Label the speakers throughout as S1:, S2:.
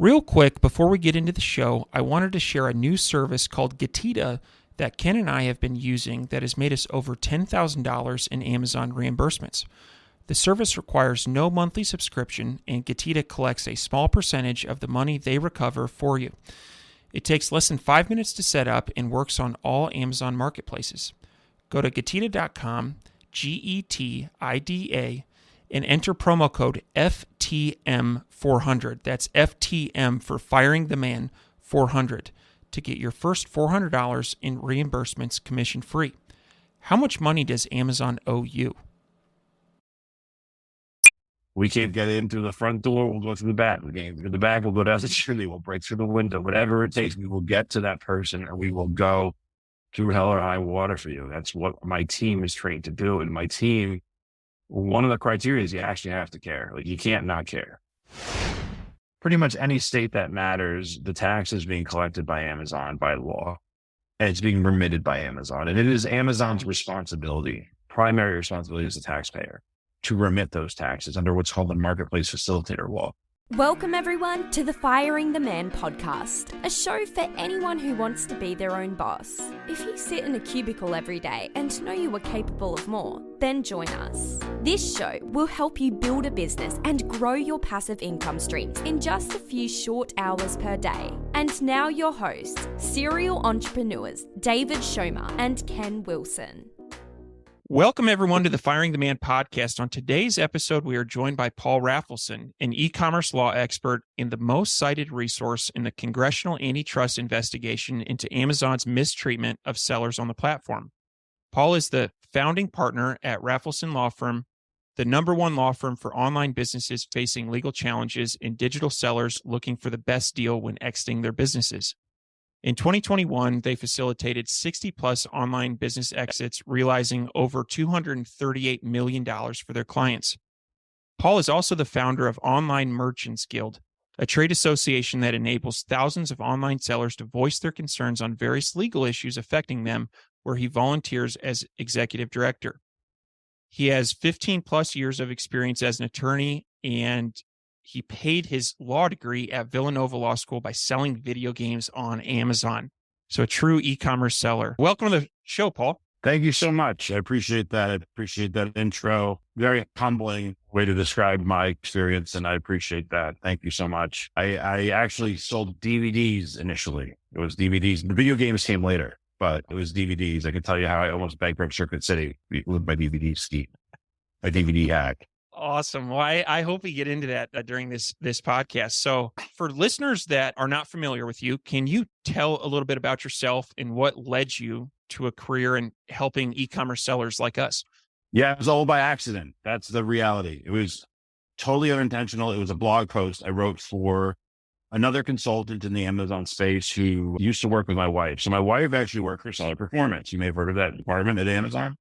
S1: Real quick, before we get into the show, I wanted to share a new service called Getita that Ken and I have been using that has made us over $10,000 in Amazon reimbursements. The service requires no monthly subscription, and Getita collects a small percentage of the money they recover for you. It takes less than 5 minutes to set up and works on all Amazon marketplaces. Go to Getita.com, Getida, and enter promo code FTM400. That's FTM for Firing the Man 400 to get your first $400 in reimbursements commission free. How much money does Amazon owe you?
S2: We can't get in through the front door, we'll go through the back. We can't through the back, we'll go down the chimney, we'll break through the window. Whatever it takes, we will get to that person and we will go through hell or high water for you. That's what my team is trained to do. And my team, one of the criteria is you actually have to care. Like, you can't not care. Pretty much any state that matters, the tax is being collected by Amazon by law, and it's being remitted by Amazon. And it is Amazon's responsibility, primary responsibility as the taxpayer, to remit those taxes under what's called the Marketplace Facilitator Law.
S3: Welcome everyone to the Firing the Man podcast, a show for anyone who wants to be their own boss. If you sit in a cubicle every day and know you are capable of more, then join us. This show will help you build a business and grow your passive income streams in just a few short hours per day. And now your hosts, serial entrepreneurs David Schomer and Ken Wilson.
S1: Welcome, everyone, to the Firing the Man podcast. On today's episode, we are joined by Paul Rafelson, an e-commerce law expert and the most cited resource in the congressional antitrust investigation into Amazon's mistreatment of sellers on the platform. Paul is the founding partner at Rafelson Law Firm, the number one law firm for online businesses facing legal challenges and digital sellers looking for the best deal when exiting their businesses. In 2021, they facilitated 60-plus online business exits, realizing over $238 million for their clients. Paul is also the founder of Online Merchants Guild, a trade association that enables thousands of online sellers to voice their concerns on various legal issues affecting them, where he volunteers as executive director. He has 15-plus years of experience as an attorney, and he paid his law degree at Villanova Law School by selling video games on Amazon. So a true e-commerce seller. Welcome to the show, Paul.
S2: Thank you so much. I appreciate that. I appreciate that intro. Very humbling way to describe my experience, and I appreciate that. Thank you so much. I actually sold DVDs initially. It was DVDs. The video games came later, but it was DVDs. I can tell you how I almost bankrupt Circuit City with my DVD scheme, my DVD hack.
S1: Awesome. Well, I hope we get into that during this podcast. So for listeners that are not familiar with you, can you tell a little bit about yourself and what led you to a career in helping e-commerce sellers like us?
S2: Yeah, it was all by accident. That's the reality. It was totally unintentional. It was a blog post I wrote for another consultant in the Amazon space who used to work with my wife. So my wife actually worked for Seller Performance. You may have heard of that department at Amazon.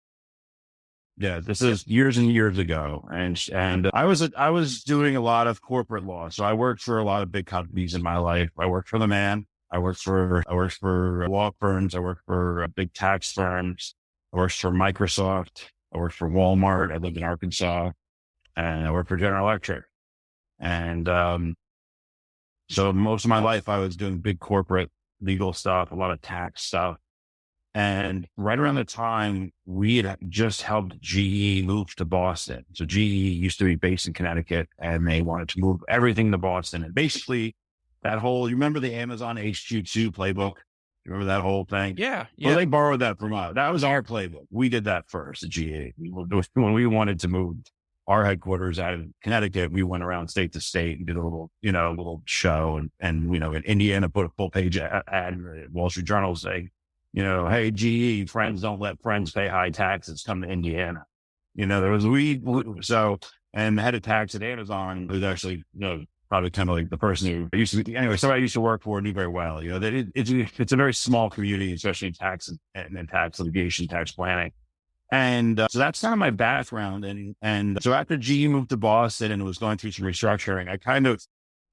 S2: Yeah, this is years and years ago. And I was doing a lot of corporate law. So I worked for a lot of big companies in my life. I worked for the man. I worked for law firms. I worked for big tax firms. I worked for Microsoft. I worked for Walmart. I lived in Arkansas, and I worked for General Electric. And, so most of my life I was doing big corporate legal stuff, a lot of tax stuff. And right around the time we had just helped GE move to Boston. So GE used to be based in Connecticut, and they wanted to move everything to Boston. And basically that whole, you remember the Amazon HQ2 playbook? You remember that whole thing?
S1: Yeah.
S2: Well, they borrowed that from us. That was our playbook. We did that first at GE. When we wanted to move our headquarters out of Connecticut, we went around state to state and did a little show. And in Indiana, put a full page ad in the Wall Street Journal saying, hey, GE, friends don't let friends pay high taxes, come to Indiana. There was and the head of tax at Amazon was actually, probably kind of like the person who used to be, anyway, somebody I used to work for knew very well, that it's a very small community, especially in tax and tax litigation, tax planning. And so that's kind of my background. And so after GE moved to Boston and was going through some restructuring, I kind of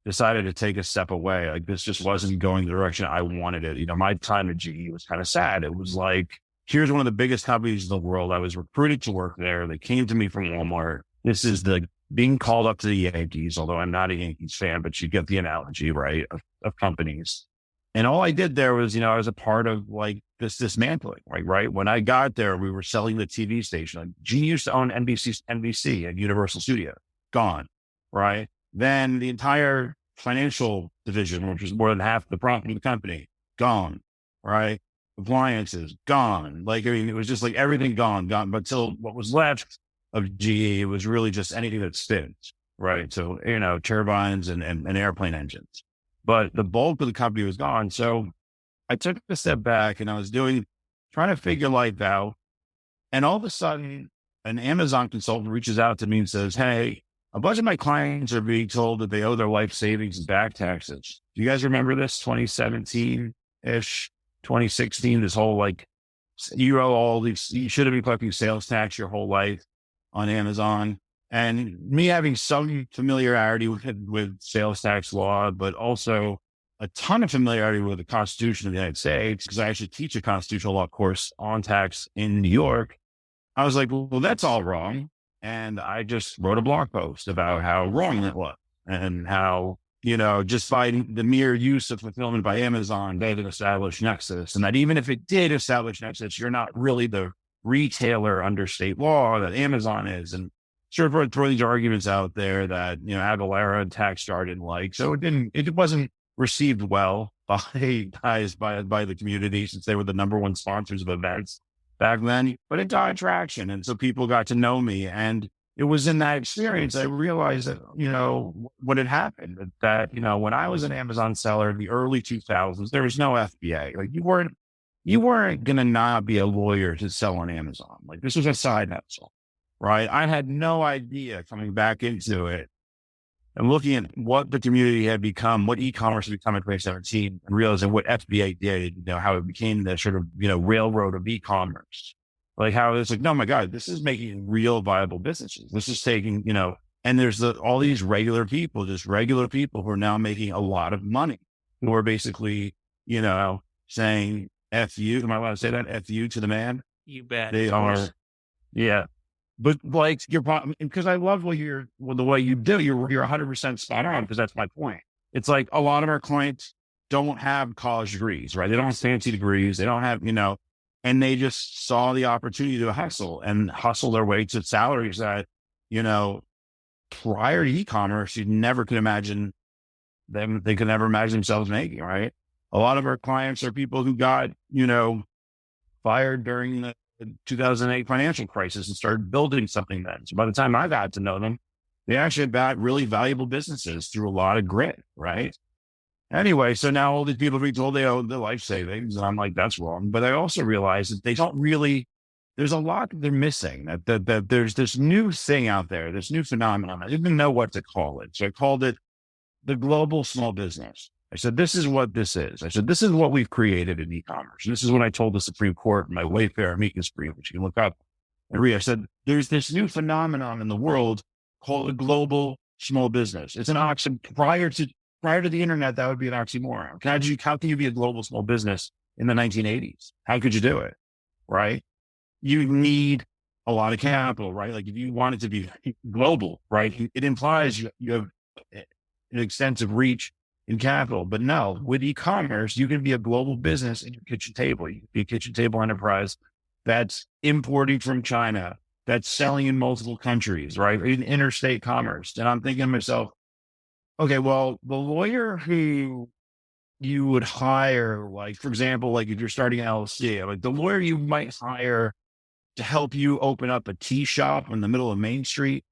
S2: decided to take a step away. Like, this just wasn't going the direction I wanted it. My time at GE was kind of sad. It was like, here's one of the biggest companies in the world. I was recruited to work there. They came to me from Walmart. This is the being called up to the Yankees, although I'm not a Yankees fan, but you get the analogy, right, of companies. And all I did there was, I was a part of like this dismantling, right? When I got there, we were selling the TV station. Like, GE used to own NBC and Universal Studios, gone, right? Then the entire financial division, which was more than half the profit of the company, gone, right? Appliances, gone. Like, I mean, it was just like everything gone. But until what was left of GE was really just anything that spins, right? So, turbines and airplane engines. But the bulk of the company was gone. So I took a step back and I was trying to figure life out. And all of a sudden, an Amazon consultant reaches out to me and says, hey, a bunch of my clients are being told that they owe their life savings and back taxes. Do you guys remember this? 2017-ish, 2016, this whole like, you owe all these, you should have been collecting sales tax your whole life on Amazon. And me having some familiarity with sales tax law, but also a ton of familiarity with the Constitution of the United States, because I actually teach a constitutional law course on tax in New York. I was like, well, that's all wrong. And I just wrote a blog post about how wrong that was and how, just by the mere use of fulfillment by Amazon, they didn't establish Nexus. And that even if it did establish Nexus, you're not really the retailer under state law that Amazon is. And sort of throw these arguments out there that, Aguilera and Taxstar didn't like. So it wasn't received well by the community, since they were the number one sponsors of events back then, but it got traction. And so people got to know me. And it was in that experience, I realized that, what had happened, that, when I was an Amazon seller in the early 2000s, there was no FBA. Like, you weren't going to not be a lawyer to sell on Amazon. Like, this was a side hustle. Right. I had no idea coming back into it and looking at what the community had become, what e-commerce had become in 2017, and realizing what FBA did, how it became the sort of, railroad of e-commerce. Like, how it's like, no, my God, this is making real viable businesses. This is taking, and there's all these regular people who are now making a lot of money, who are basically, saying F you. Am I allowed to say that? F you to the man?
S1: You bet.
S2: They are. Yeah. But like, because I love the way you do, you're 100% spot on, because that's my point. It's like a lot of our clients don't have college degrees, right? They don't have fancy degrees. They don't have, and they just saw the opportunity to hustle their way to salaries that, prior to e-commerce, you never could imagine them. They could never imagine themselves making, right? A lot of our clients are people who got, fired during the 2008 financial crisis and started building something then. So by the time I got to know them, they actually had really valuable businesses through a lot of grit, right? Anyway, so now all these people are being told they owe their life savings. And I'm like, that's wrong. But I also realize that they don't really, there's a lot that they're missing, that there's this new thing out there, this new phenomenon. I didn't know what to call it. So I called it the global small business. I said, this is what this is. I said, this is what we've created in e-commerce. And this is what I told the Supreme Court in my Wayfair amicus brief, which you can look up and read. I said, there's this new phenomenon in the world called a global small business. It's an oxymoron. Prior to the internet, that would be an oxymoron. How can you be a global small business in the 1980s? How could you do it? Right? You need a lot of capital, right? Like, if you want it to be global, right? It implies you have an extensive reach in capital. But no, with e-commerce, you can be a global business in your kitchen table. You can be a kitchen table enterprise that's importing from China, that's selling in multiple countries, right? In interstate commerce. And I'm thinking to myself, okay, well, the lawyer who you would hire, like, for example, like if you're starting an LLC, like the lawyer you might hire to help you open up a tea shop in the middle of Main Street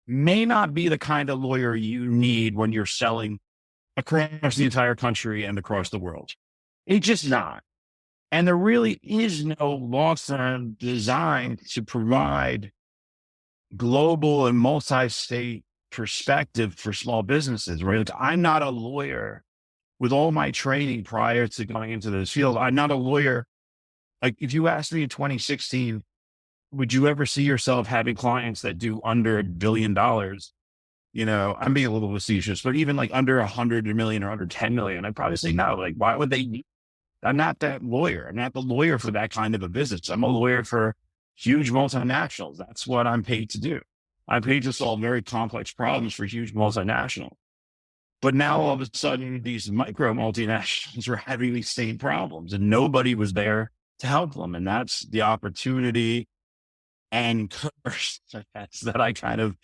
S2: may not be the kind of lawyer you need when you're selling across the entire country and across the world. It's just not. And there really is no law firm designed to provide global and multi-state perspective for small businesses, right? Like, I'm not a lawyer with all my training prior to going into this field. I'm not a lawyer. Like, if you asked me in 2016, would you ever see yourself having clients that do under $1 billion? I'm being a little facetious, but even like under 100 million or under 10 million, I'd probably say no. Like, why would they need? I'm not that lawyer. I'm not the lawyer for that kind of a business. I'm a lawyer for huge multinationals. That's what I'm paid to do. I paid to solve very complex problems for huge multinationals. But now all of a sudden, these micro multinationals are having these same problems and nobody was there to help them. And that's the opportunity and curse that I kind of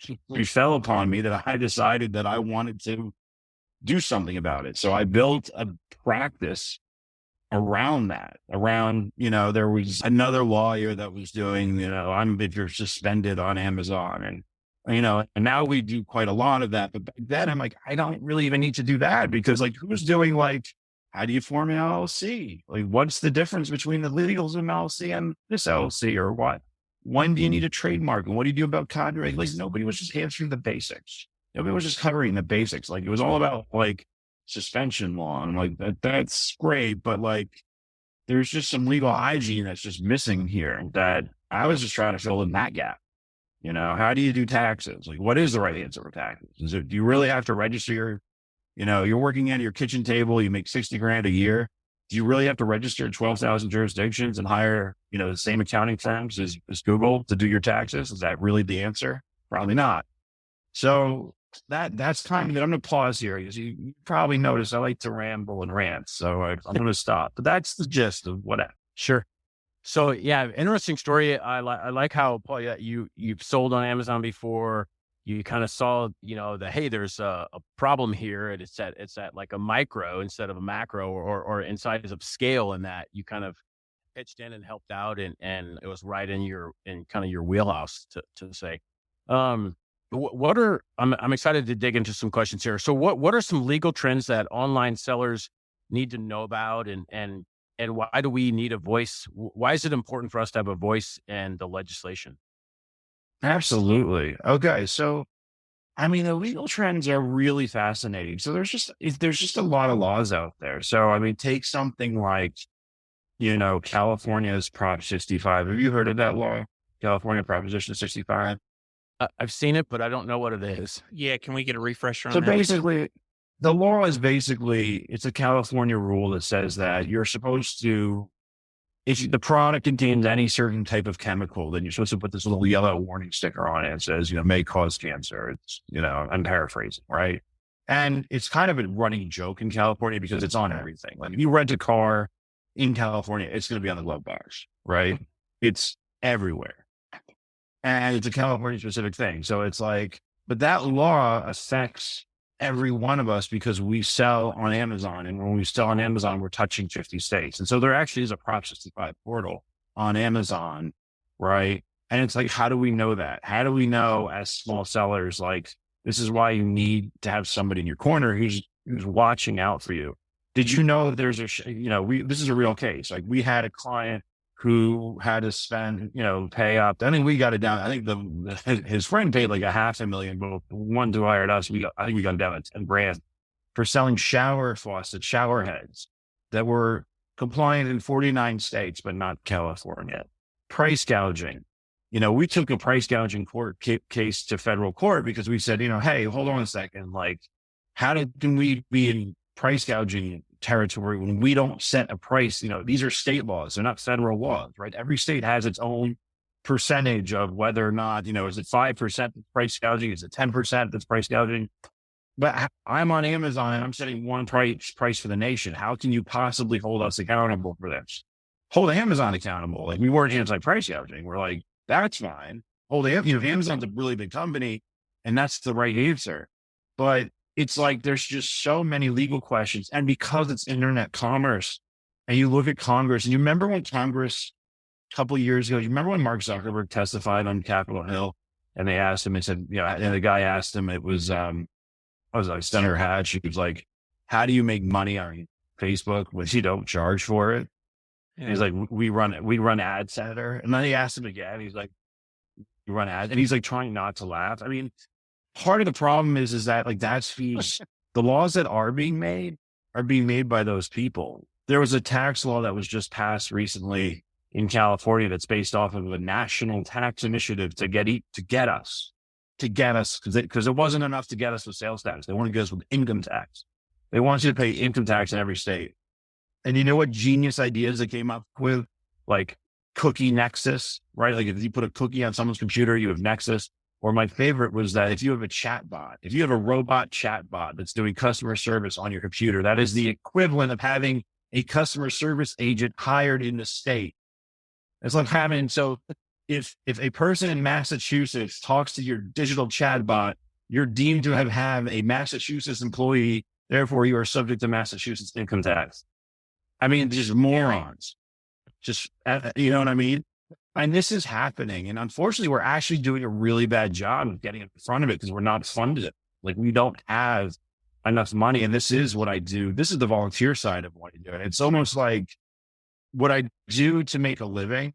S2: fell upon me, that I decided that I wanted to do something about it. So I built a practice around that, there was another lawyer that was doing, if you're suspended on Amazon and now we do quite a lot of that. But back then I'm like, I don't really even need to do that because who's doing how do you form an LLC? What's the difference between the legals of an LLC and this LLC or what? When do you need a trademark? And what do you do about copyright? Nobody was just answering the basics. Nobody was just covering the basics. It was all about suspension law. And that's great. But there's just some legal hygiene that's just missing here that I was just trying to fill in that gap. How do you do taxes? What is the right answer for taxes? Do you really have to register you're working at your kitchen table, you make 60 grand a year. Do you really have to register in 12,000 jurisdictions and hire, the same accounting firms as Google to do your taxes? Is that really the answer? Probably not. So that's kind of it. I'm going to pause here because you probably notice I like to ramble and rant. So I'm going to stop, but that's the gist of what happened.
S4: Sure. So yeah, interesting story. I like how, Paul, you've sold on Amazon before. You kind of saw, hey, there's a problem here, and it's at a micro instead of a macro, or inside of scale, in that you kind of pitched in and helped out, and it was right in kind of your wheelhouse to say. I'm excited to dig into some questions here. So what are some legal trends that online sellers need to know about, and why do we need a voice? Why is it important for us to have a voice in the legislation?
S2: Absolutely. Okay. So, the legal trends are really fascinating. So there's just a lot of laws out there. So, take something like, California's Prop 65. Have you heard of that law? California Proposition 65?
S4: I've seen it, but I don't know what it is.
S1: Yeah. Can we get a refresher on
S2: that? So basically, the law is it's a California rule that says that you're supposed to, if the product contains any certain type of chemical, then you're supposed to put this little yellow warning sticker on it. It says, may cause cancer. It's, I'm paraphrasing, right? And it's kind of a running joke in California because it's on everything. If you rent a car in California, it's going to be on the glove box, right? It's everywhere. And it's a California specific thing. So it's but that law affects every one of us because we sell on Amazon. And when we sell on Amazon, we're touching 50 states. And so there actually is a Prop 65 portal on Amazon, right? And it's how do we know that? How do we know as small sellers, this is why you need to have somebody in your corner who's watching out for you. Did you know that there's this is a real case. We had a client who had to spend, pay up. I think we got it down. I think his friend paid $500,000, but the one who hired us, I think we got it down at 10 grand for selling shower faucets, shower heads that were compliant in 49 states, but not California. Price gouging. We took a price gouging case to federal court because we said, hey, hold on a second. How can we be in price gouging territory when we don't set a price? These are state laws. They're not federal laws, right? Every state has its own percentage of whether or not, is it 5% that's price gouging? Is it 10% that's price gouging? But I'm on Amazon and I'm setting one price for the nation. How can you possibly hold us accountable for this? Hold Amazon accountable. We weren't anti-price gouging. We're that's fine. Amazon's a really big company and that's the right answer. But it's there's just so many legal questions. And because it's internet commerce and you look at Congress, and you remember when Congress a couple of years ago, you remember when Mark Zuckerberg testified on Capitol Hill and they asked him, and said, and the guy asked him, it was Senator Hatch. He was how do you make money on Facebook when you don't charge for it? And he's we run ads, Senator. And then he asked him again. He's you run ads. And he's trying not to laugh. Part of the problem is that that's fees. The laws that are being made by those people. There was a tax law that was just passed recently in California that's based off of a national tax initiative to get us because it wasn't enough to get us with sales tax. They want to get us with income tax. They want you to pay income tax in every state. And you know what genius ideas they came up with? Cookie Nexus, right? If you put a cookie on someone's computer, you have Nexus. Or my favorite was that if you have a chat bot, if you have a robot chat bot that's doing customer service on your computer, that is the equivalent of having a customer service agent hired in the state. It's like having, so if a person in Massachusetts talks to your digital chat bot, you're deemed to have a Massachusetts employee. Therefore, you are subject to Massachusetts income tax. I mean, just morons. Just, you know what I mean? And this is happening. And unfortunately, we're actually doing a really bad job of getting in front of it because we're not funded. Like, we don't have enough money. And this is what I do. This is the volunteer side of what I do. And it's almost like what I do to make a living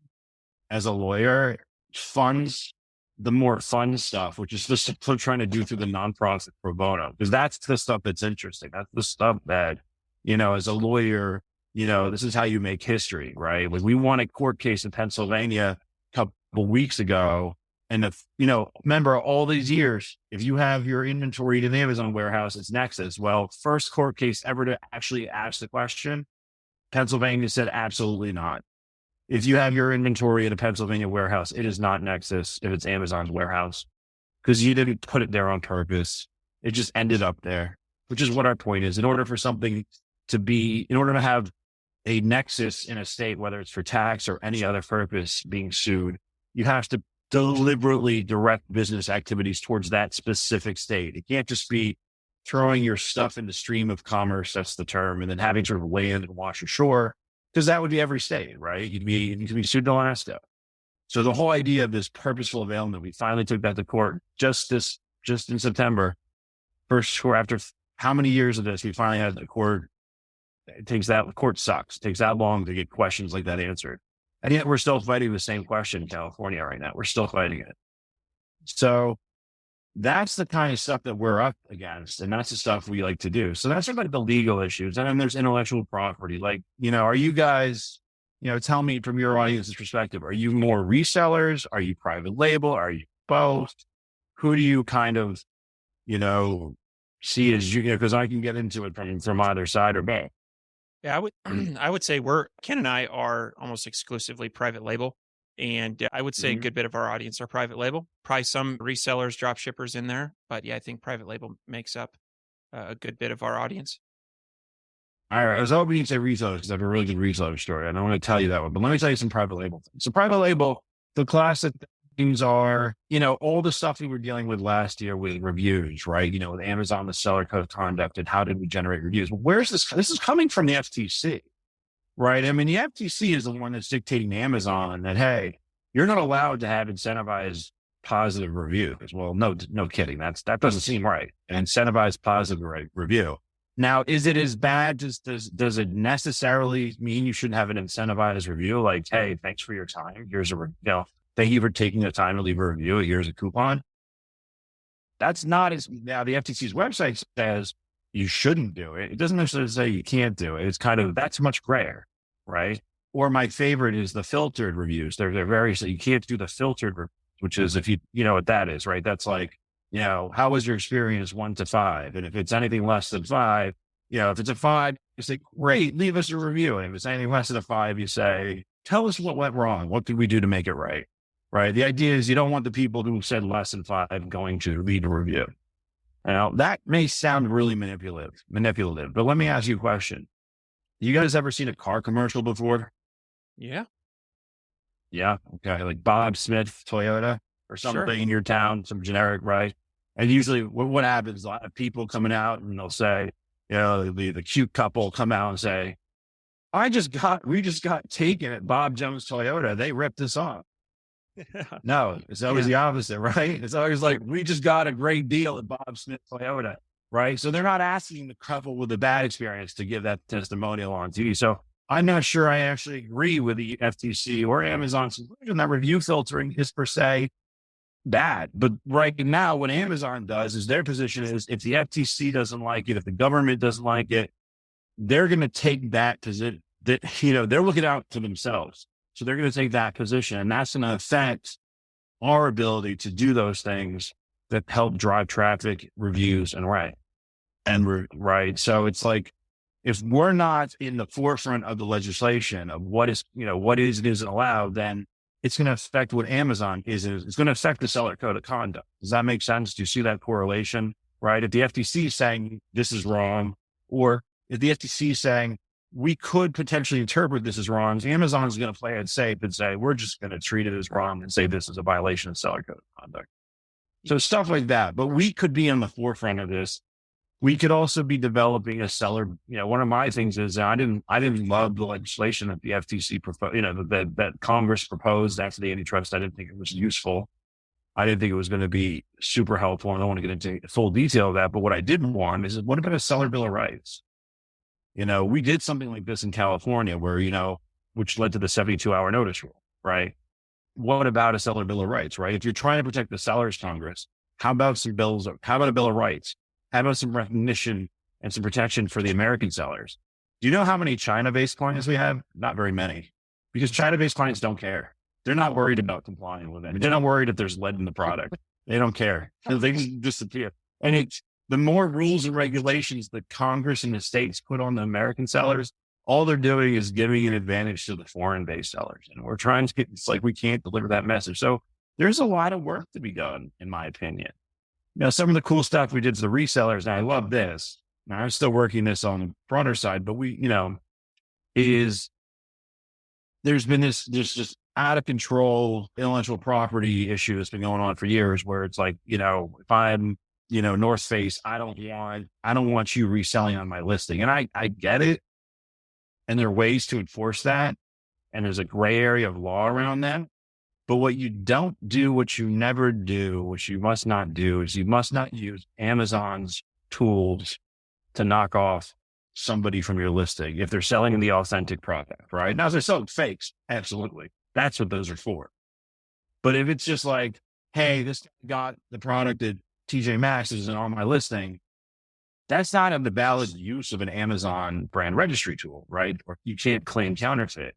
S2: as a lawyer funds the more fun stuff, which is the stuff I'm trying to do through the nonprofit pro bono, because that's the stuff that's interesting. That's the stuff that, you know, as a lawyer, you know, this is how you make history, right? Like, we won a court case in Pennsylvania a couple weeks ago. And if, you know, remember all these years, if you have your inventory in the Amazon warehouse, it's Nexus. Well, first court case ever to actually ask the question, Pennsylvania said absolutely not. If you have your inventory in a Pennsylvania warehouse, it is not Nexus if it's Amazon's warehouse, because you didn't put it there on purpose. It just ended up there, which is what our point is. In order for something to be, in order to have a Nexus in a state, whether it's for tax or any other purpose being sued, you have to deliberately direct business activities towards that specific state. It can't just be throwing your stuff in the stream of commerce, that's the term, and then having sort of land and wash ashore, because that would be every state, right? You could be sued in Alaska. So the whole idea of this purposeful availment, we finally took that to court just in September. First court after how many years of this, we finally had the court. The court sucks. It takes that long to get questions like that answered. And yet we're still fighting the same question in California right now. We're still fighting it. So that's the kind of stuff that we're up against. And that's the stuff we like to do. So that's like the legal issues. And then there's intellectual property. Like, you know, are you guys, you know, tell me from your audience's perspective, are you more resellers? Are you private label? Are you both? Who do you kind of, you know, see as, you know, because I can get into it from either side or both.
S1: Yeah, I would say Ken and I are almost exclusively private label. And I would say a good bit of our audience are private label, probably some resellers, drop shippers in there. But yeah, I think private label makes up a good bit of our audience.
S2: All right. I was hoping you'd say resellers because I have a really good reseller story. And I want to tell you that one, but let me tell you some private label things. So private label, the classic things are, you know, all the stuff we were dealing with last year with reviews, right? You know, with Amazon, the seller code of conduct, and how did we generate reviews? Well, where's this? This is coming from the FTC. Right. I mean, the FTC is the one that's dictating to Amazon that, hey, you're not allowed to have incentivized positive reviews. Well, no kidding. That doesn't seem right. An incentivized positive review. Now, is it as bad? Does it necessarily mean you shouldn't have an incentivized review? Like, hey, thanks for your time. Here's thank you for taking the time to leave a review. Here's a coupon. That's not as, now the FTC's website says you shouldn't do it. It doesn't necessarily say you can't do it. It's kind of, that's much grayer, right? Or my favorite is the filtered reviews. They're very, so you can't do the filtered, which is if you know what that is, right? That's like, you know, how was your experience 1 to 5? And if it's anything less than 5, you know, if it's a 5, you say, great, leave us a review. And if it's anything less than a 5, you say, tell us what went wrong. What could we do to make it right? Right? The idea is you don't want the people who said less than 5 going to read a review. Now, that may sound really manipulative, but let me ask you a question. You guys ever seen a car commercial before?
S1: Yeah.
S2: Yeah. Okay. Like Bob Smith, Toyota or something in your town, some generic, right? And usually what happens, a lot of people coming out and they'll say, you know, the cute couple come out and say, we just got taken at Bob Jones Toyota. They ripped us off. No, it's always the opposite, right? It's always like, we just got a great deal at Bob Smith Toyota, right? So they're not asking the couple with a bad experience to give that testimonial on TV. So I'm not sure I actually agree with the FTC or Amazon's conclusion that review filtering is per se bad. But right now, what Amazon does is their position is if the FTC doesn't like it, if the government doesn't like it, they're going to take that position that, you know, they're looking out to themselves. So they're going to take that position, and that's going to affect our ability to do those things that help drive traffic, reviews, and right. So it's like, if we're not in the forefront of the legislation of what is and isn't allowed, then it's going to affect what Amazon is. It's going to affect the seller code of conduct. Does that make sense? Do you see that correlation, right? If the FTC is saying this is wrong, or if the FTC is saying we could potentially interpret this as wrong, Amazon is going to play it safe and say, we're just going to treat it as wrong and say this is a violation of seller code of conduct. So stuff like that. But we could be on the forefront of this. We could also be developing a seller. One of my things is I didn't love the legislation that the FTC proposed, that Congress proposed after the antitrust. I didn't think it was useful. I didn't think it was going to be super helpful. I don't want to get into full detail of that. But what I did want is, what about a seller bill of rights? We did something like this in California where, which led to the 72-hour notice rule, right? What about a seller bill of rights, right? If you're trying to protect the sellers, Congress, how about a bill of rights? How about some recognition and some protection for the American sellers? Do you know how many China-based clients we have? Not very many, because China-based clients don't care. They're not worried about complying with it. They're not worried if there's lead in the product. They don't care. They just disappear. And the more rules and regulations that Congress and the states put on the American sellers, all they're doing is giving an advantage to the foreign-based sellers. And we're trying to it's like we can't deliver that message. So there's a lot of work to be done, in my opinion. Some of the cool stuff we did to the resellers, and I love this. Now, I'm still working this on the broader side, but there's been this just out of control intellectual property issue that's been going on for years, where it's like, if I'm, North Face, I don't want you reselling on my listing. And I get it. And there are ways to enforce that. And there's a gray area of law around that. But what you don't do, what you never do, what you must not do, is you must not use Amazon's tools to knock off somebody from your listing if they're selling the authentic product, right? Now, if they're selling fakes, absolutely. That's what those are for. But if it's just like, hey, this guy got the product at TJ Maxx isn't on my listing, that's not the valid use of an Amazon brand registry tool, right? Or you can't claim counterfeit.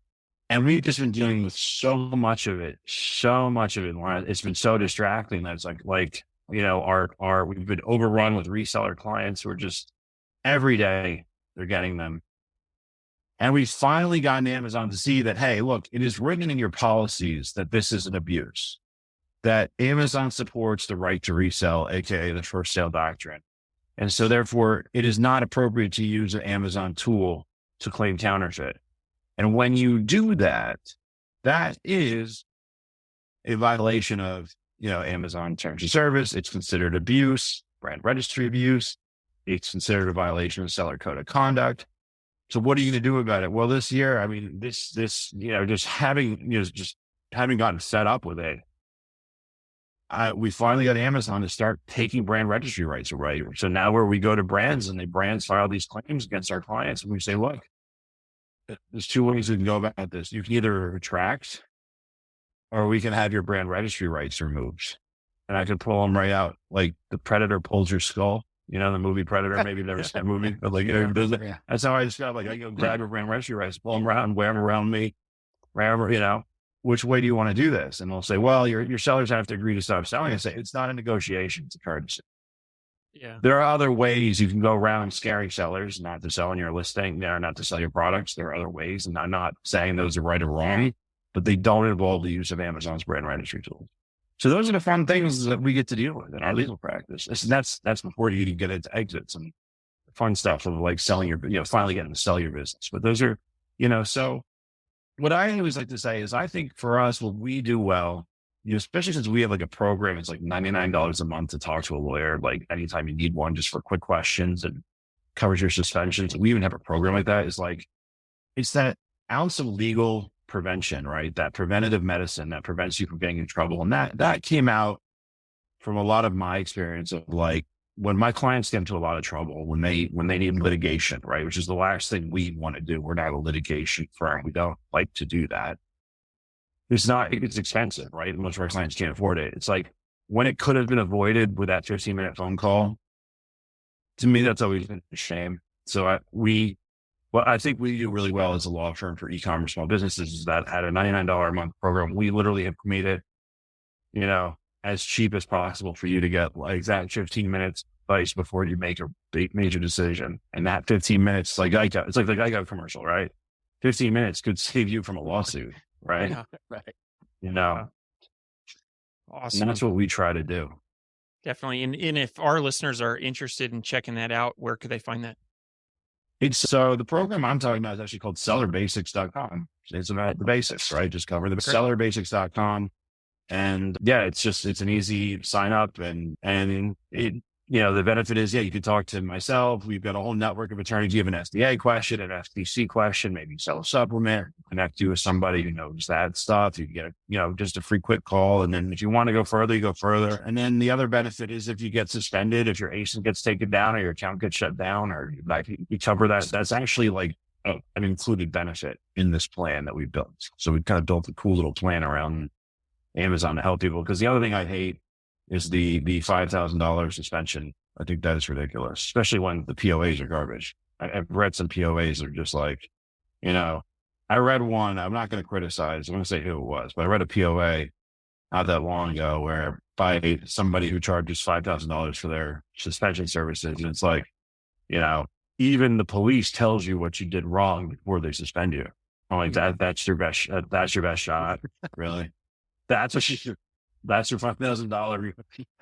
S2: And we've just been dealing with so much of it. It's been so distracting that it's we've been overrun with reseller clients who are just every day they're getting them. And we've finally gotten Amazon to see that, hey, look, it is written in your policies that this is an abuse, that Amazon supports the right to resell, AKA the first sale doctrine. And so therefore it is not appropriate to use an Amazon tool to claim counterfeit. And when you do that, that is a violation of, Amazon terms of service. It's considered abuse, brand registry abuse. It's considered a violation of seller code of conduct. So what are you going to do about it? Well, this year, just having gotten set up with it, we finally got Amazon to start taking brand registry rights away. So now where we go to brands and the brands file these claims against our clients, and we say, look, there's two ways we can go about this. You can either retract or we can have your brand registry rights removed. And I could pull them right out. Like the Predator pulls your skull, the movie Predator, maybe you've never seen that movie, but that's how I describe, I go grab your brand registry rights, pull them around, wear them around me, wherever, which way do you want to do this? And they'll say, well, your sellers have to agree to stop selling. I say, it's not a negotiation, it's a courtesy.
S1: Yeah.
S2: There are other ways you can go around scaring sellers not to sell on your listing, not to sell your products. There are other ways, and I'm not saying those are right or wrong, but they don't involve the use of Amazon's brand registry tools. So those are the fun things that we get to deal with in our legal practice. And that's before you get into exits and fun stuff of like selling your, finally getting to sell your business. But those are, so what I always like to say is I think for us, what we do well, especially since we have like a program, it's like $99 a month to talk to a lawyer, like anytime you need one, just for quick questions and covers your suspensions. We even have a program like that. It's that ounce of legal prevention, right? That preventative medicine that prevents you from getting in trouble. And that came out from a lot of my experience of like, when my clients get into a lot of trouble, when they need litigation, right? Which is the last thing we want to do. We're not a litigation firm. We don't like to do that. It's expensive, right? Most of our clients can't afford it. It's like when it could have been avoided with that 15-minute phone call, to me, that's always been a shame. So I think we do really well as a law firm for e-commerce small businesses is that at a $99 a month program, we literally have made it, as cheap as possible for you to get like that 15 minutes advice before you make a big major decision. And that 15 minutes, it's like the Geico commercial, right? 15 minutes could save you from a lawsuit, right?
S4: Yeah, right.
S2: you know,
S1: Awesome.
S2: and that's what we try to do.
S1: Definitely. And if our listeners are interested in checking that out, where could they find that?
S2: So the program I'm talking about is actually called sellerbasics.com. It's about the basics, right? Just cover the sellerbasics.com. And yeah, it's an easy sign up and it, the benefit is, you can talk to myself. We've got a whole network of attorneys. You have an SDA question, an FTC question, maybe sell a supplement, connect you with somebody who knows that stuff. You can get just a free quick call. And then if you want to go further, you go further. And then the other benefit is if you get suspended, if your ASIN gets taken down or your account gets shut down or you cover that, that's actually like an included benefit in this plan that we built. So we kind of built a cool little plan around Amazon to help people. Because the other thing I hate is the $5,000 suspension. I think that is ridiculous, especially when the POAs are garbage. I've read some POAs that are just like, I read one, I'm not going to criticize, I'm going to say who it was, but I read a POA not that long ago where by somebody who charges $5,000 for their suspension services. And it's like, even the police tells you what you did wrong before they suspend you. I'm like, that's your best shot. Really? That's your $5,000.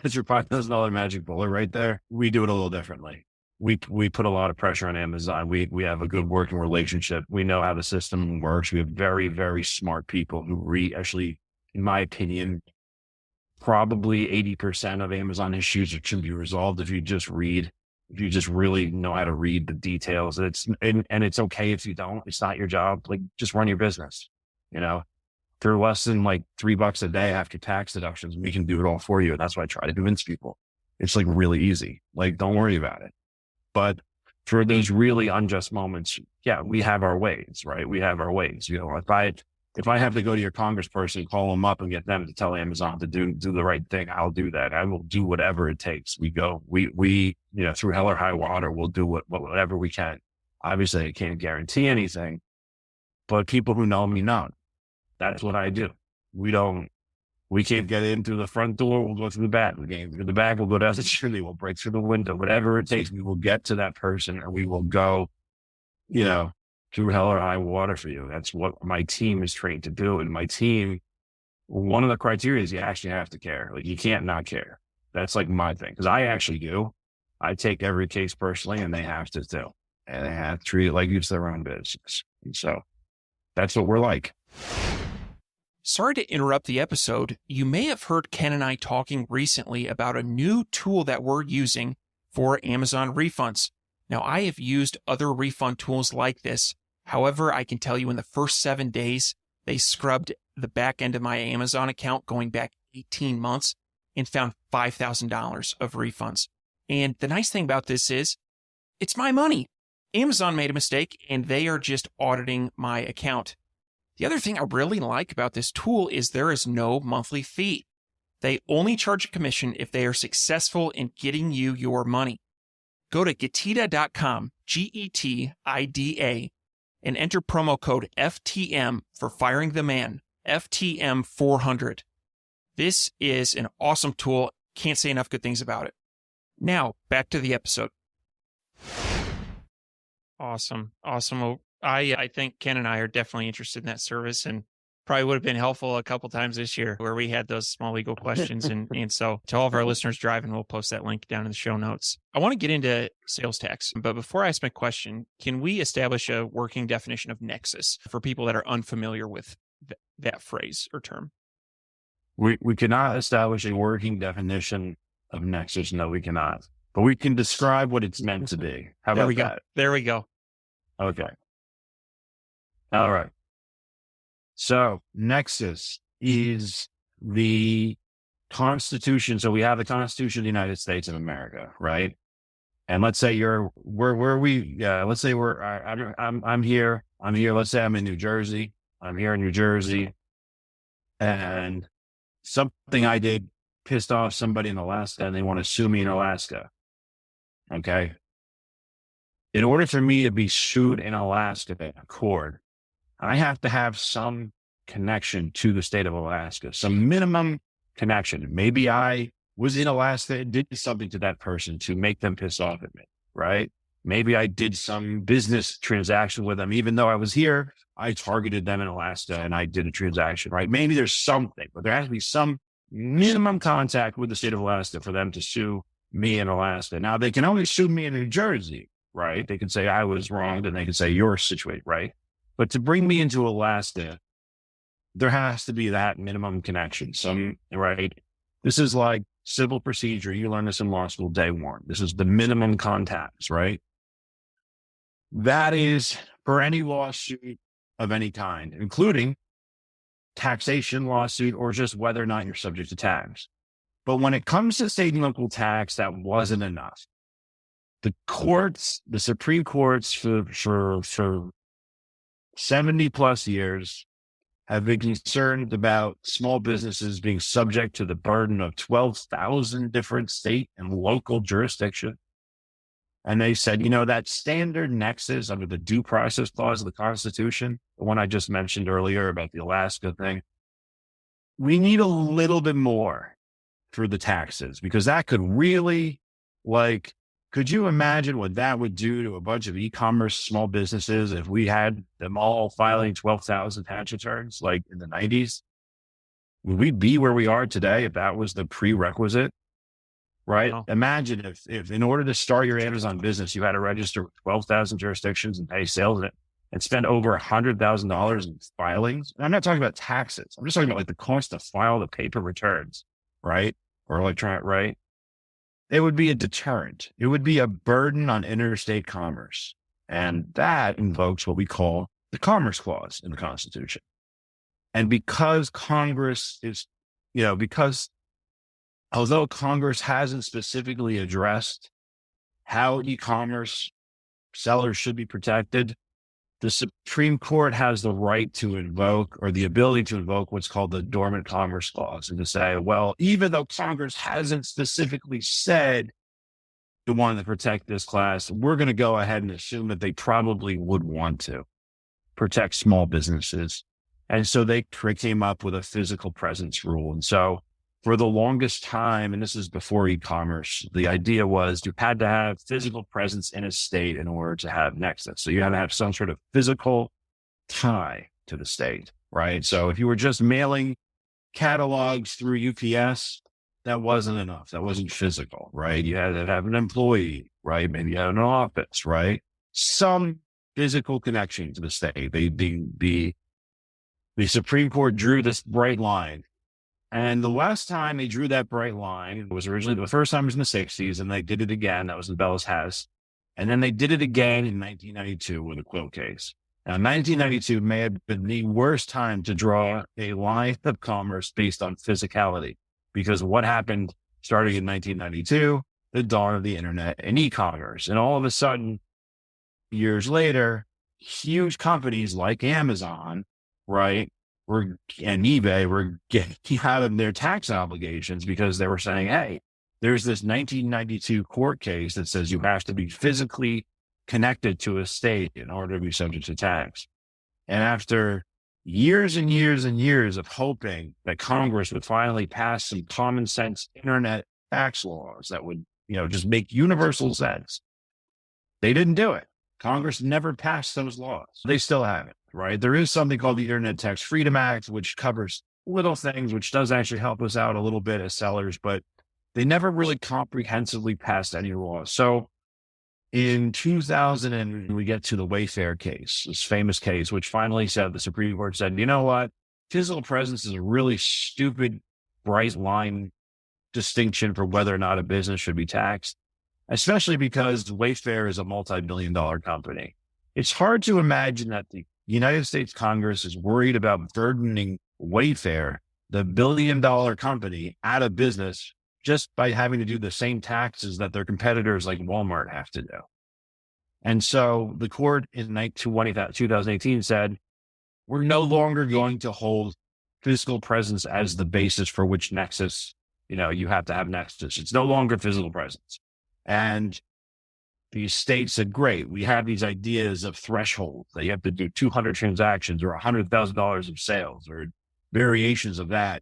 S2: That's your $5,000 magic bullet right there. We do it a little differently. We put a lot of pressure on Amazon. We have a good working relationship. We know how the system works. We have very, very smart people who actually, in my opinion, probably 80% of Amazon issues should be resolved if you just really know how to read the details. And it's okay if you don't. It's not your job. Like, just run your business, They're less than like $3 a day after tax deductions. We can do it all for you. And that's why I try to convince people. It's like really easy. Like, don't worry about it. But for those really unjust moments, we have our ways, right? We have our ways. If I have to go to your congressperson, call them up and get them to tell Amazon to do the right thing, I'll do that. I will do whatever it takes. We through hell or high water, we'll do whatever we can. Obviously I can't guarantee anything, but people who know me know. That's what I do. We can't get in through the front door. We'll go through the back. We can't through the back. We'll go down the chimney. We'll break through the window. Whatever it takes, we will get to that person and we will go, through hell or high water for you. That's what my team is trained to do. And my team, one of the criteria is you actually have to care. Like, you can't not care. That's like my thing. Because I actually do. I take every case personally and they have to too. And they have to treat it like it's their own business. And so that's what we're like.
S1: Sorry to interrupt the episode. You may have heard Ken and I talking recently about a new tool that we're using for Amazon refunds. Now, I have used other refund tools like this. However, I can tell you in the first 7 days, they scrubbed the back end of my Amazon account going back 18 months and found $5,000 of refunds. And the nice thing about this is it's my money. Amazon made a mistake and they are just auditing my account. The other thing I really like about this tool is there is no monthly fee. They only charge a commission if they are successful in getting you your money. Go to Getida.com, Getida, and enter promo code FTM for Firing the Man, FTM 400. This is an awesome tool. Can't say enough good things about it. Now, back to the episode. Awesome. Well, I think Ken and I are definitely interested in that service and probably would have been helpful a couple times this year where we had those small legal questions. And so to all of our listeners driving, we'll post that link down in the show notes. I want to get into sales tax, but before I ask my question, can we establish a working definition of Nexus for people that are unfamiliar with that phrase or term?
S2: We cannot establish a working definition of Nexus. No, we cannot. But we can describe what it's meant to be. How about that?
S1: There we go.
S2: Okay. All right. So Nexus is the Constitution. So we have the Constitution of the United States of America, right? And let's say I'm here. Let's say I'm in New Jersey. I'm here in New Jersey. And something I did pissed off somebody in Alaska and they want to sue me in Alaska. Okay. In order for me to be sued in Alaska in court, I have to have some connection to the state of Alaska, some minimum connection. Maybe I was in Alaska and did something to that person to make them piss off at me, right? Maybe I did some business transaction with them. Even though I was here, I targeted them in Alaska and I did a transaction, right? Maybe there's something, but there has to be some minimum contact with the state of Alaska for them to sue me in Alaska. Now, they can only sue me in New Jersey, right? They can say I was wronged and they can say you're situated, right? But to bring me into Alaska, there has to be that minimum connection. Right? This is like civil procedure. You learn this in law school day one. This is the minimum contacts, right? That is for any lawsuit of any kind, including taxation lawsuit or just whether or not you're subject to tax. But when it comes to state and local tax, that wasn't enough. The courts, the Supreme Courts for 70 plus years have been concerned about small businesses being subject to the burden of 12,000 different state and local jurisdictions. And they said, that standard nexus under the due process clause of the Constitution, the one I just mentioned earlier about the Alaska thing, we need a little bit more for the taxes, because that could really, could you imagine what that would do to a bunch of e-commerce small businesses if we had them all filing 12,000 tax returns like in the 90s? Would we be where we are today if that was the prerequisite? Right? Wow. Imagine if in order to start your Amazon business, you had to register with 12,000 jurisdictions and pay sales in it and spend over $100,000 in filings. And I'm not talking about taxes. I'm just talking about the cost to file the paper returns, right? Or electronic, right? It would be a deterrent. It would be a burden on interstate commerce. And that invokes what we call the Commerce Clause in the Constitution. And because Congress is, because although Congress hasn't specifically addressed how e-commerce sellers should be protected, the Supreme Court has the right to invoke or the ability to invoke what's called the Dormant Commerce Clause and to say, well, even though Congress hasn't specifically said they wanted to protect this class, we're going to go ahead and assume that they probably would want to protect small businesses. And so they came up with a physical presence rule. And so for the longest time, and this is before e-commerce, the idea was you had to have physical presence in a state in order to have Nexus. So you had to have some sort of physical tie to the state, right? So if you were just mailing catalogs through UPS, that wasn't enough. That wasn't physical, right? You had to have an employee, right? Maybe you had an office, right? Some physical connection to the state. The Supreme Court drew this bright line. And the last time they drew that bright line was originally, the first time was in the 60s, and they did it again. That was in Bellas House. And then they did it again in 1992 with a quill case. Now, 1992 may have been the worst time to draw a line of commerce based on physicality, because what happened starting in 1992, the dawn of the internet and e-commerce. And all of a sudden, years later, huge companies like Amazon, right, and eBay were getting out of their tax obligations because they were saying, hey, there's this 1992 court case that says you have to be physically connected to a state in order to be subject to tax. And after years and years and years of hoping that Congress would finally pass some common sense internet tax laws that would, just make universal sense, they didn't do it. Congress never passed those laws. They still haven't. Right. There is something called the Internet Tax Freedom Act, which covers little things, which does actually help us out a little bit as sellers, but they never really comprehensively passed any laws. So in 2000, and we get to the Wayfair case, this famous case, which finally said, the Supreme Court said, you know what? Physical presence is a really stupid, bright line distinction for whether or not a business should be taxed, especially because Wayfair is a multi-billion-dollar company. It's hard to imagine that the United States Congress is worried about burdening Wayfair, the billion-dollar company, out of business just by having to do the same taxes that their competitors like Walmart have to do. And so the court in 2018 said, we're no longer going to hold physical presence as the basis for which Nexus, you have to have Nexus. It's no longer physical presence. And the state said, great, we have these ideas of thresholds that you have to do 200 transactions or $100,000 of sales or variations of that.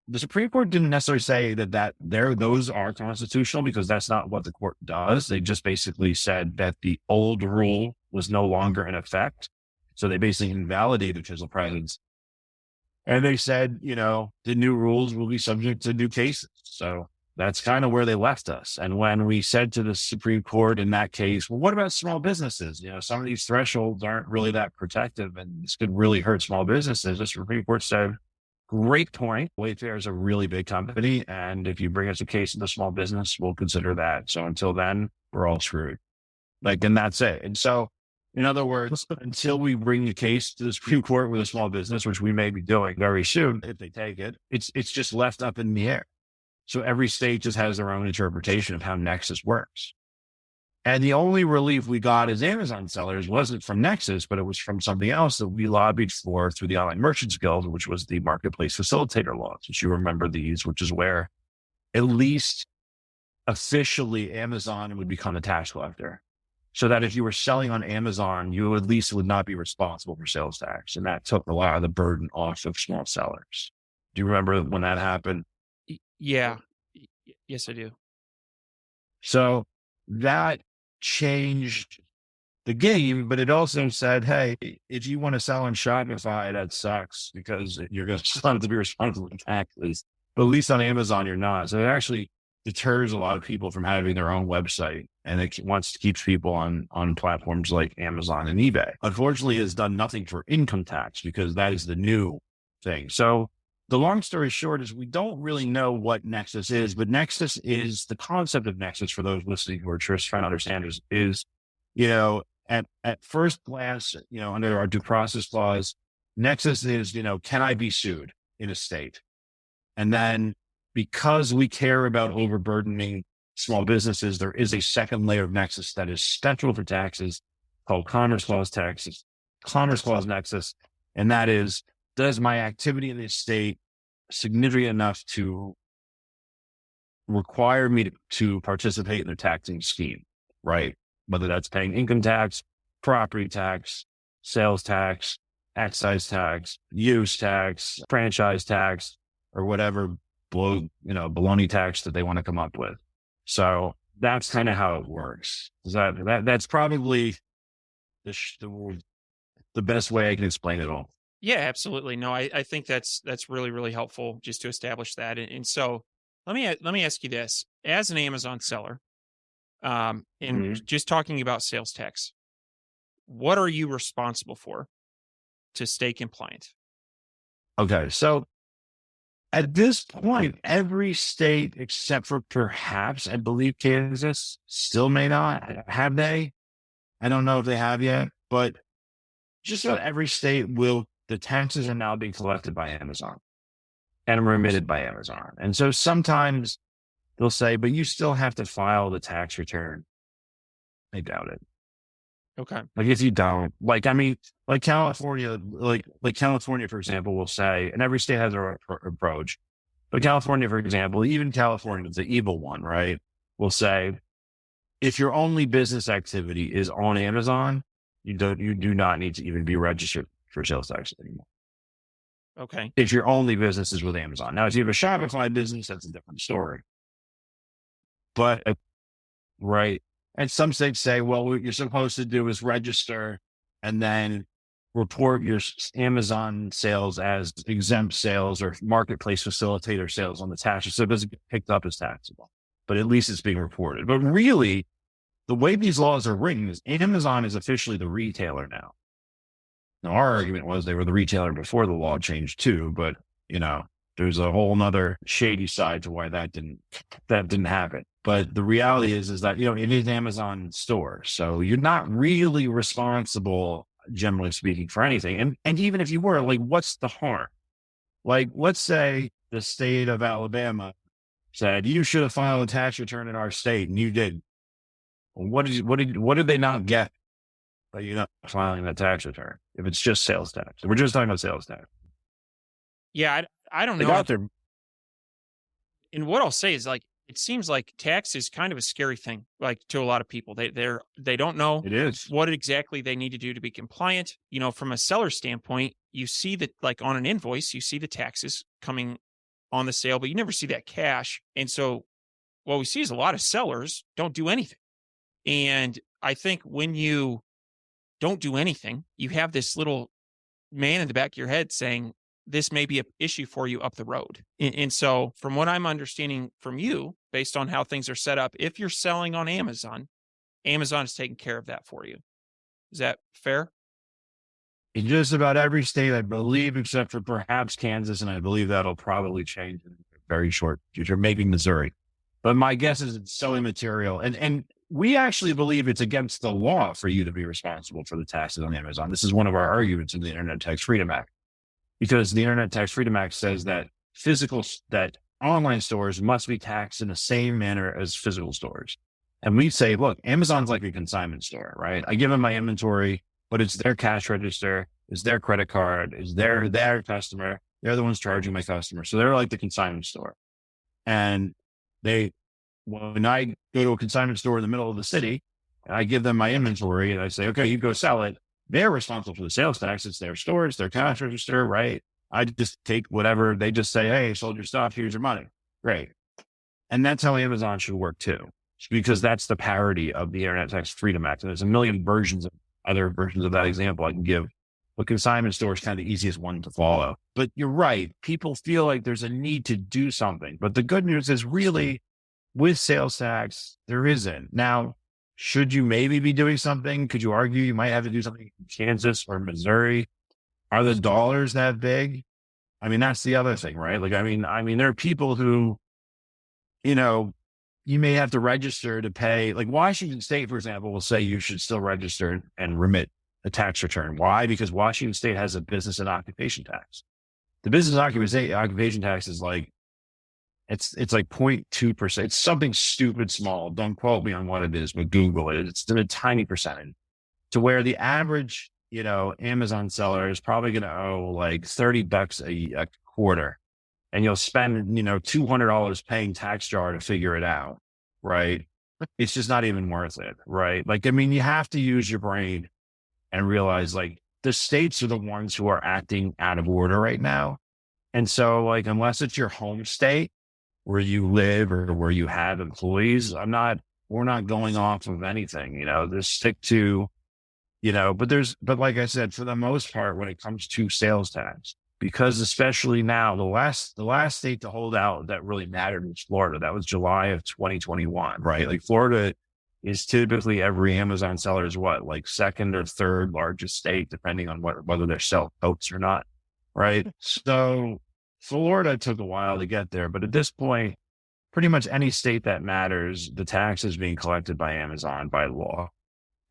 S2: the Supreme Court didn't necessarily say those are constitutional, because that's not what the court does. They just basically said that the old rule was no longer in effect. So they basically invalidated chisel presence. And they said, the new rules will be subject to new cases. So that's kind of where they left us. And when we said to the Supreme Court in that case, well, what about small businesses? Some of these thresholds aren't really that protective, and this could really hurt small businesses. The Supreme Court said, great point. Wayfair is a really big company, and if you bring us a case of the small business, we'll consider that. So until then, we're all screwed. And that's it. And so, in other words, until we bring a case to the Supreme Court with a small business, which we may be doing very soon, if they take it, it's just left up in the air. So every state just has their own interpretation of how Nexus works. And the only relief we got as Amazon sellers wasn't from Nexus, but it was from something else that we lobbied for through the Online Merchants Guild, which was the marketplace facilitator laws, which you remember these, which is where at least officially Amazon would become a tax collector. So that if you were selling on Amazon, you at least would not be responsible for sales tax. And that took a lot of the burden off of small sellers. Do you remember when that happened?
S1: Yeah. Yes, I do.
S2: So that changed the game, but it also said, hey, if you want to sell on Shopify, that sucks because you're going to have to be responsible for taxes. But at least on Amazon, you're not. So it actually deters a lot of people from having their own website, and it wants to keep people on platforms like Amazon and eBay. Unfortunately, it's done nothing for income tax because that is the new thing. So the long story short is we don't really know what Nexus is, but Nexus is the concept of Nexus for those listening who are just trying to understand is at first glance, under our due process clause, Nexus is, can I be sued in a state? And then because we care about overburdening small businesses, there is a second layer of Nexus that is central for taxes called Commerce Clause Nexus. And that is, does my activity in this state significant enough to require me to participate in the taxing scheme, right? Whether that's paying income tax, property tax, sales tax, excise tax, use tax, franchise tax, or whatever baloney tax that they want to come up with. So that's kind of how it works. That's probably the best way I can explain it all.
S1: Yeah, absolutely. No, I think that's really, really helpful just to establish that. And so let me ask you this: as an Amazon seller, and just talking about sales tax, what are you responsible for to stay compliant?
S2: Okay, so at this point, every state except for perhaps, I believe Kansas still may not. Have they? I don't know if they have yet, but just about every state the taxes are now being collected by Amazon and remitted by Amazon. And so sometimes they'll say, but you still have to file the tax return. I doubt it.
S1: Okay.
S2: If you don't, California, California, for example, will say, and every state has their approach, but California, for example, even California, the evil one, right, will say, if your only business activity is on Amazon, you do not need to even be registered for sales tax anymore.
S1: Okay.
S2: If your only business is with Amazon. Now, if you have a Shopify business, that's a different story. But, right. And some states say, well, what you're supposed to do is register and then report your Amazon sales as exempt sales or marketplace facilitator sales on the taxes. So it doesn't get picked up as taxable, but at least it's being reported. But really, the way these laws are written is Amazon is officially the retailer now. Now, our argument was they were the retailer before the law changed too, but, there's a whole nother shady side to why that didn't happen. But the reality is that, it is Amazon store. So you're not really responsible, generally speaking, for anything. And even if you were, what's the harm? Let's say the state of Alabama said, you should have filed a tax return in our state, and you did. What did they not get by you not filing that tax return? If it's just sales tax. We're just talking about sales tax.
S1: Yeah, I don't know. And what I'll say is it seems like tax is kind of a scary thing, to a lot of people. They don't know
S2: it is
S1: what exactly they need to do to be compliant. From a seller standpoint, you see that on an invoice, you see the taxes coming on the sale, but you never see that cash. And so what we see is a lot of sellers don't do anything. And I think when you don't do anything, you have this little man in the back of your head saying, this may be an issue for you up the road. And so from what I'm understanding from you, based on how things are set up, if you're selling on Amazon, Amazon is taking care of that for you. Is that fair?
S2: In just about every state, I believe, except for perhaps Kansas, and I believe that'll probably change in a very short future, maybe Missouri. But my guess is it's so immaterial. And we actually believe it's against the law for you to be responsible for the taxes on Amazon. This is one of our arguments in the Internet Tax Freedom Act, because the Internet Tax Freedom Act says that that online stores must be taxed in the same manner as physical stores. And we say, look, Amazon's like a consignment store, right? I give them my inventory, but it's their cash register, it's their credit card, it's their customer. They're the ones charging my customer. So they're like the consignment store. And when I go to a consignment store in the middle of the city, and I give them my inventory and I say, okay, you go sell it. They're responsible for the sales tax. It's their store, it's their cash register, right? I just take whatever. They just say, hey, sold your stuff. Here's your money. Great. And that's how Amazon should work too, because that's the parody of the Internet Tax Freedom Act. And there's a million other versions of that example I can give. But consignment store is kind of the easiest one to follow. But you're right. People feel like there's a need to do something. But the good news is really with sales tax, there isn't. Now, should you maybe be doing something? Could you argue you might have to do something in Kansas or Missouri? Are the dollars that big? I mean, that's the other thing, right? Like, I mean, there are people who, you may have to register to pay. Like Washington State, for example, will say you should still register and remit a tax return. Why? Because Washington State has a business and occupation tax. The business and occupation tax is like, it's like 0.2%. It's something stupid small. Don't quote me on what it is, but Google it. It's a tiny percentage, to where the average, Amazon seller is probably going to owe like $30 a quarter, and you'll spend, $200 paying tax jar to figure it out. Right. It's just not even worth it. Right. Like, I mean, you have to use your brain and realize like the states are the ones who are acting out of order right now. And so like, unless it's your home state where you live or where you have employees, we're not going off of anything, just stick to, but like I said, for the most part, when it comes to sales tax, because especially now, the last state to hold out that really mattered was Florida. That was July of 2021, right? Like Florida is typically every Amazon seller's like second or third largest state, depending on whether they're selling boats or not, right? So Florida took a while to get there, but at this point, pretty much any state that matters, the tax is being collected by Amazon by law,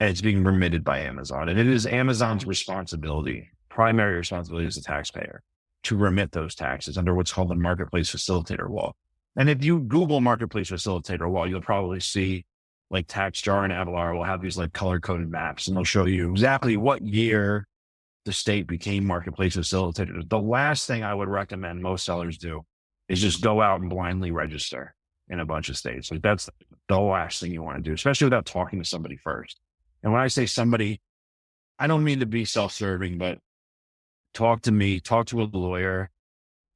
S2: and it's being remitted by Amazon. And it is Amazon's responsibility, primary responsibility as the taxpayer, to remit those taxes under what's called the Marketplace Facilitator Law. And if you Google Marketplace Facilitator Law, you'll probably see like TaxJar and Avalar will have these like color-coded maps, and they'll show you exactly what year the state became Marketplace Facilitator. The last thing I would recommend most sellers do is just go out and blindly register in a bunch of states. Like that's the last thing you want to do, especially without talking to somebody first. And when I say somebody, I don't mean to be self-serving, but talk to me, talk to a lawyer.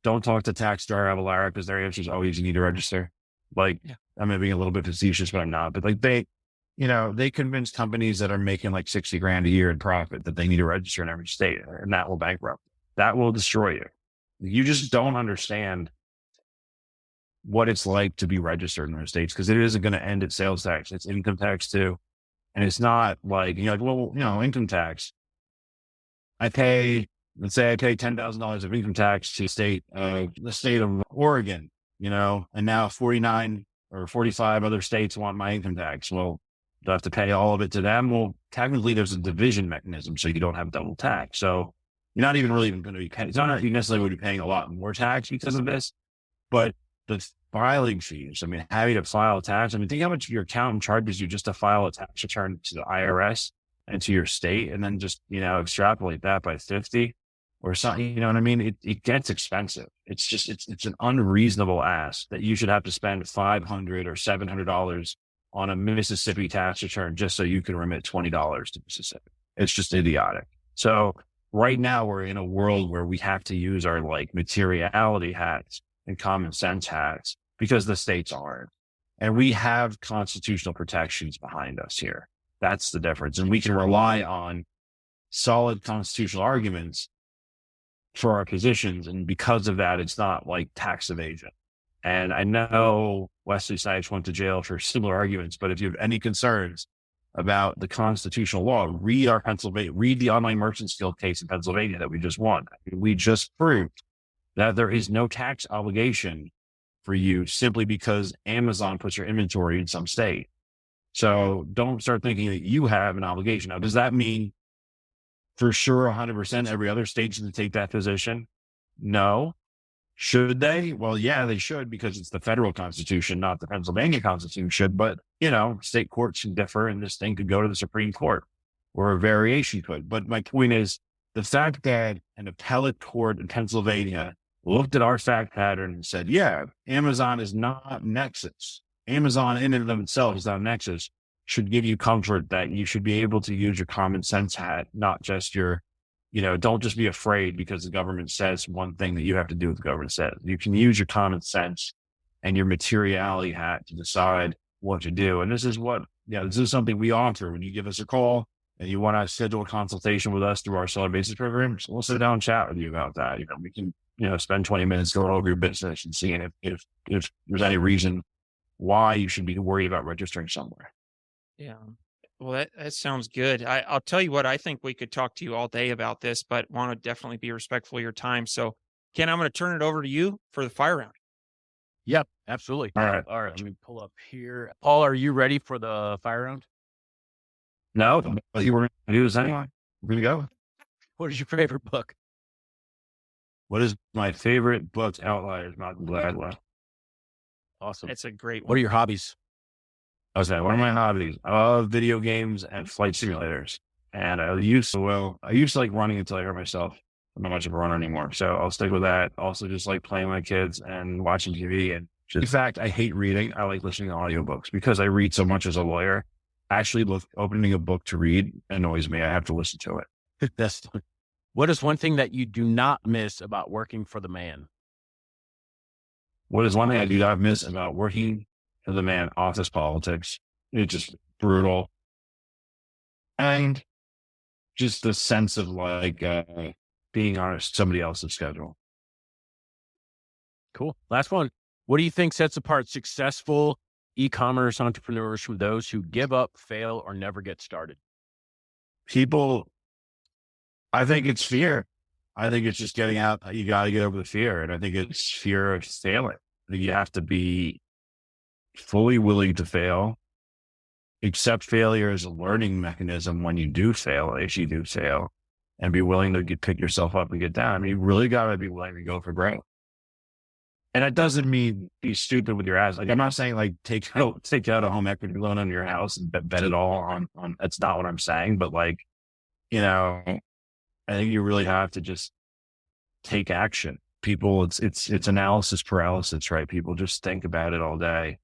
S2: Don't talk to TaxJar, Avalara, because their answer is always you need to register. Like, yeah. I'm being a little bit facetious, but I'm not. But like they convince companies that are making like 60 grand a year in profit that they need to register in every state, and that will bankrupt. That will destroy you. You just don't understand what it's like to be registered in those states, because it isn't going to end at sales tax. It's income tax too. And it's not like, income tax. Let's say I pay $10,000 of income tax to the state of Oregon, and now 49 or 45 other states want my income tax. Well, do I have to pay all of it to them? Well, technically there's a division mechanism, so you don't have double tax. So you're not even really going to be paying. It's not that you necessarily would be paying a lot more tax because of this, but the filing fees, having to file a tax. Think how much your accountant charges you just to file a tax return to the IRS and to your state, and then just, extrapolate that by 50 or something, It gets expensive. It's an unreasonable ask that you should have to spend $500 or $700 on a Mississippi tax return just so you can remit $20 to Mississippi. It's just idiotic. So right now we're in a world where we have to use our like materiality hats and common sense has because the states aren't. And we have constitutional protections behind us here. That's the difference. And we can rely on solid constitutional arguments for our positions. And because of that, it's not like tax evasion. And I know Wesley Snipes went to jail for similar arguments, but if you have any concerns about the constitutional law, read the online merchant skill case in Pennsylvania that we just won. We just proved that there is no tax obligation for you simply because Amazon puts your inventory in some state. So don't start thinking that you have an obligation. Now, does that mean for sure 100% every other state should take that position? No. Should they? Well, yeah, they should because it's the federal constitution, not the Pennsylvania constitution. But, state courts can differ and this thing could go to the Supreme Court or a variation could. But my point is the fact that an appellate court in Pennsylvania looked at our fact pattern and said, yeah, Amazon is not Nexus. Amazon in and of itself is not Nexus, should give you comfort that you should be able to use your common sense hat, not just your, don't just be afraid because the government says one thing that you have to do what the government says. You can use your common sense and your materiality hat to decide what to do. And this is something we offer when you give us a call and you want to schedule a consultation with us through our seller basis program. So we'll sit down and chat with you about that. We can, spend 20 minutes going over your business and seeing if there's any reason why you should be worried about registering somewhere.
S1: Yeah. Well, that sounds good. I'll tell you what, I think we could talk to you all day about this, but want to definitely be respectful of your time. So, Ken, I'm going to turn it over to you for the fire round.
S4: Yep, absolutely. All right. Let me pull up here. Paul, are you ready for the fire round?
S2: No, but you were going to do this anyway. We're going to go.
S4: What is your favorite book?
S2: What is my favorite book? Outliers, Malcolm Gladwell.
S1: Awesome. It's a great one.
S4: What are your hobbies?
S2: What are my hobbies? I love video games and flight simulators. And I used to like running until I hurt myself. I'm not much of a runner anymore. So I'll stick with that. Also just like playing with my kids and watching TV. And in fact, I hate reading. I like listening to audiobooks because I read so much as a lawyer. Actually, opening a book to read annoys me. I have to listen to it.
S4: What is one thing that you do not miss about working for the man?
S2: What is one thing I do not miss about working for the man? Office politics. It's just brutal. And just the sense of being on somebody else's schedule.
S4: Cool. Last one. What do you think sets apart successful e-commerce entrepreneurs from those who give up, fail, or never get started?
S2: I think it's fear. I think it's just getting out. You got to get over the fear. And I think it's fear of failing. I think you have to be fully willing to fail, accept failure as a learning mechanism when you do fail, if you do fail, and be willing to pick yourself up and get down. I mean, you really got to be willing to go for growth. And that doesn't mean be stupid with your ass. Like, I'm not saying take out a home equity loan on your house and bet it all on. That's not what I'm saying. But I think you really have to just take action. People, it's analysis paralysis, right? People just think about it all day.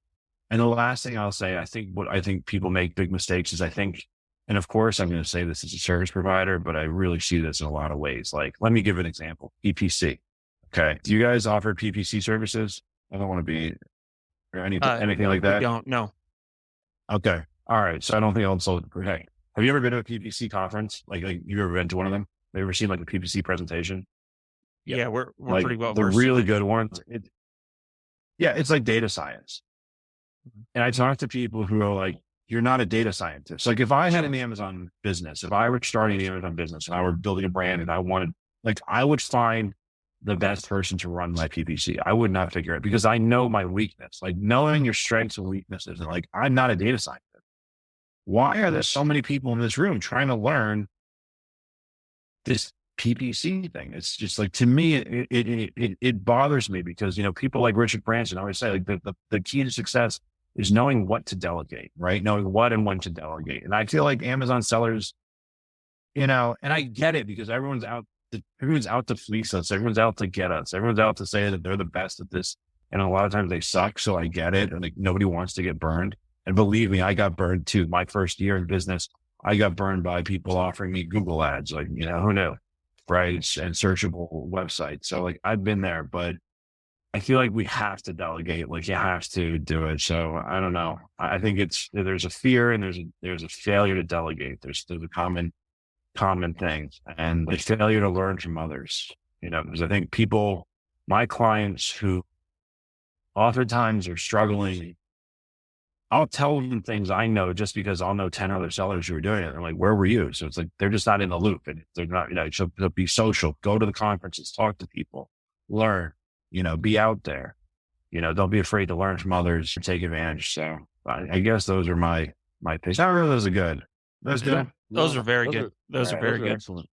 S2: And the last thing I'll say, I think people make big mistakes is and of course I'm going to say this as a service provider, but I really see this in a lot of ways. Let me give an example. PPC. Okay. Do you guys offer PPC services? I don't want to be or anything like that.
S1: We don't, no.
S2: Okay. All right. So I don't think I'll insult it. Hey, have you ever been to a PPC conference? Like you ever been to one of them? Have you ever seen a PPC presentation?
S1: Yeah, we're pretty well
S2: the
S1: versed.
S2: really good ones. It's like data science. And I talk to people who are like, you're not a data scientist. Like if I had an Amazon business, if I were starting an Amazon business and I were building a brand and I would find the best person to run my PPC. I would not figure it because I know my weakness, knowing your strengths and weaknesses. And I'm not a data scientist. Why are there so many people in this room trying to learn this PPC thing? It's just to me, it bothers me because, people like Richard Branson always say the key to success is knowing what to delegate, right? Knowing what and when to delegate. And I feel like Amazon sellers, and I get it because everyone's out to fleece us. Everyone's out to get us. Everyone's out to say that they're the best at this. And a lot of times they suck. So I get it. And nobody wants to get burned. And believe me, I got burned too. My first year in business, I got burned by people offering me Google ads, who knew, right? And searchable websites. So I've been there, but I feel like we have to delegate. Like you have to do it. So I don't know. I think there's a fear and there's a failure to delegate. There's a common thing, and the failure to learn from others. Because I think my clients who oftentimes are struggling, I'll tell them things I know just because I'll know 10 other sellers who are doing it. I'm like, where were you? So it's like, they're just not in the loop, and they're not, so be social, go to the conferences, talk to people, learn, be out there, don't be afraid to learn from others or take advantage. So I guess those are my things. Not really, those are good. Those good.
S1: Those are very good. Those are very good.
S4: Excellent.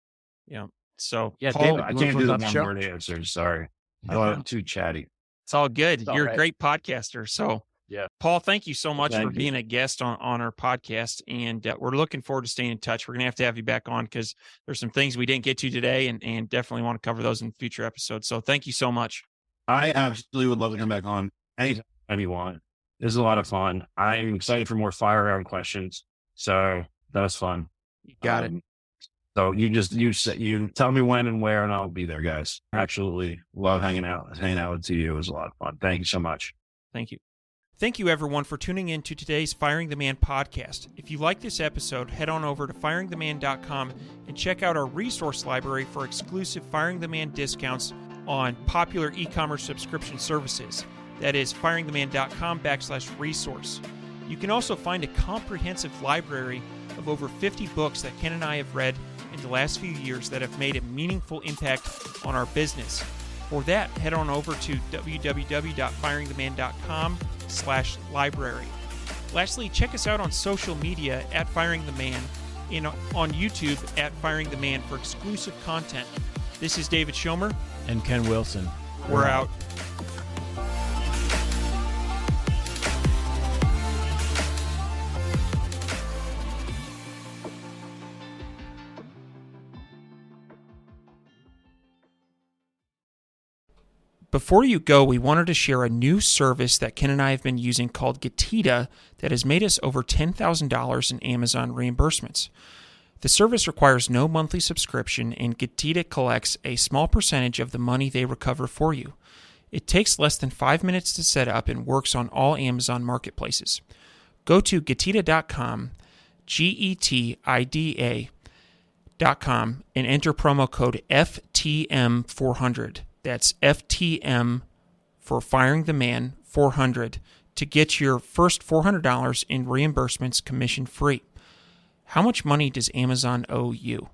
S1: Yeah. So,
S4: Yeah,
S1: Paul,
S4: David,
S2: I can't do the
S4: on the
S2: one
S4: show?
S2: word answers. Sorry. I'm too chatty.
S1: it's all good.
S4: It's all
S1: You're
S4: right.
S1: a great podcaster. So,
S4: Yeah.
S1: Paul, thank you so much
S2: Thank
S1: for
S2: you.
S1: being a guest on our podcast. And we're looking forward to staying in touch. We're going to have you back on because there's some things we didn't get to today and definitely want to cover those in future episodes. So thank you so much.
S2: I absolutely would love to come back on anytime you want. This is a lot of fun. I'm excited for more fire round questions. So that was fun.
S1: You got it.
S2: So you tell me when and where, and I'll be there, guys. Absolutely love hanging out with you. It was a lot of fun. Thank you so much.
S1: Thank you. Thank you, everyone, for tuning in to today's Firing the Man podcast. If you like this episode, head on over to firingtheman.com and check out our resource library for exclusive Firing the Man discounts on popular e-commerce subscription services. That is firingtheman.com/resource. You can also find a comprehensive library of over 50 books that Ken and I have read in the last few years that have made a meaningful impact on our business. For that, head on over to www.firingtheman.com/library. Lastly, check us out on social media at Firing the Man and on YouTube at Firing the Man for exclusive content. This is David Schomer.
S4: And Ken Wilson.
S1: We're out. Before you go, we wanted to share a new service that Ken and I have been using called Getita that has made us over $10,000 in Amazon reimbursements. The service requires no monthly subscription, and Getita collects a small percentage of the money they recover for you. It takes less than 5 minutes to set up and works on all Amazon marketplaces. Go to Getita.com, Getida.com, and enter promo code FTM400. That's FTM for Firing the Man 400 to get your first $400 in reimbursements commission free. How much money does Amazon owe you?